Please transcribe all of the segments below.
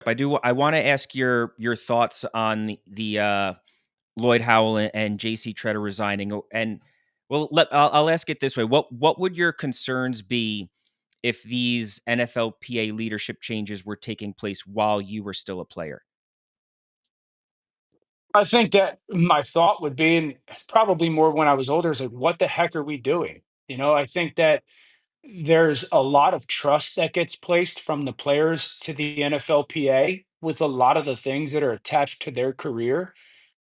I want to ask your thoughts on the Lloyd Howell and JC Tretter resigning. And well, I'll ask it this way: what would your concerns be if these NFLPA leadership changes were taking place while you were still a player? I think that my thought would be, and probably more when I was older, is like, what the heck are we doing? I think that there's a lot of trust that gets placed from the players to the NFLPA with a lot of the things that are attached to their career.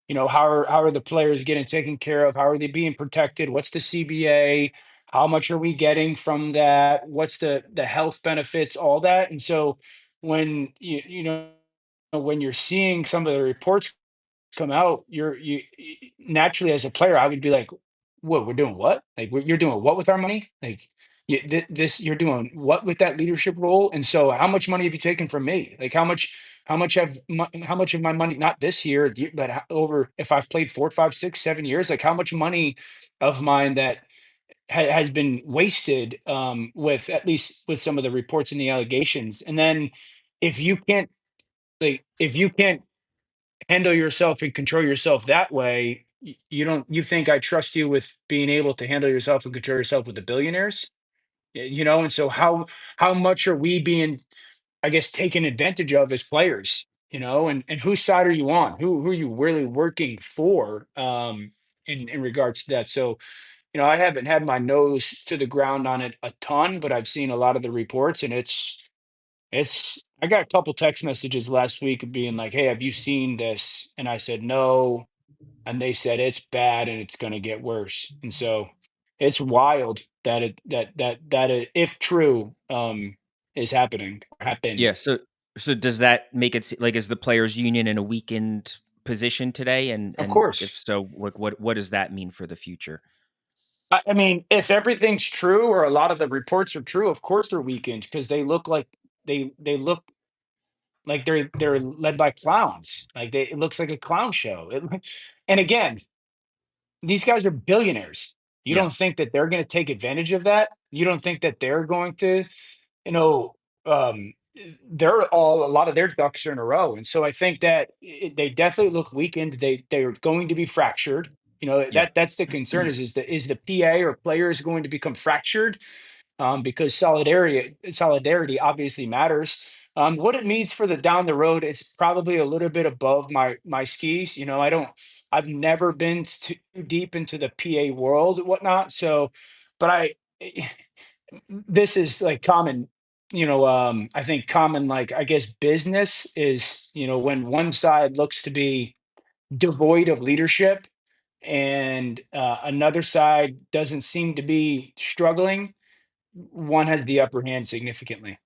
How are the players getting taken care of? How are they being protected? What's the CBA? How much are we getting from that? What's the health benefits? All that. And so when when you're seeing some of the reports come out, naturally as a player, I would be like, "What we're doing? What? Like you're doing what with our money? Like this you're doing what with that leadership role? And so how much money have you taken from me? Like how much of my money? Not this year, but over if I've played 4, 5, 6, 7 years, like how much money of mine that has been wasted with at least with some of the reports and the allegations. And then if you can't if you can't handle yourself and control yourself that way, you don't you think I trust you with being able to handle yourself and control yourself with the billionaires? And so how much are we being, I guess, taken advantage of as players? And whose side are you on? Who are you really working for in regards to that? So, I haven't had my nose to the ground on it a ton, but I've seen a lot of the reports, and I got a couple text messages last week being like, "Hey, have you seen this?" And I said, "No." And they said it's bad and it's going to get worse. And so it's wild that if true, is happening or happened. Yeah. So does that make it like is the players' union in a weakened position today? Of And if course. so, what does that mean for the future? I mean, if everything's true or a lot of the reports are true, of course they're weakened because they look like they're led by clowns. Like it looks like a clown show. And again, these guys are billionaires. You Yeah. don't think that they're going to take advantage of that? You don't think that they're going to, you know, um, they're all a lot of their ducks are in a row, and so I think that they definitely look weakened. They're going to be fractured. Yeah. That's the concern is the PA or players going to become fractured because solidarity obviously matters. What it means for the down the road, it's probably a little bit above my skis. I've never been too deep into the PA world, whatnot. So, but this is like common. I think common, like I guess business is when one side looks to be devoid of leadership and another side doesn't seem to be struggling, one has the upper hand significantly.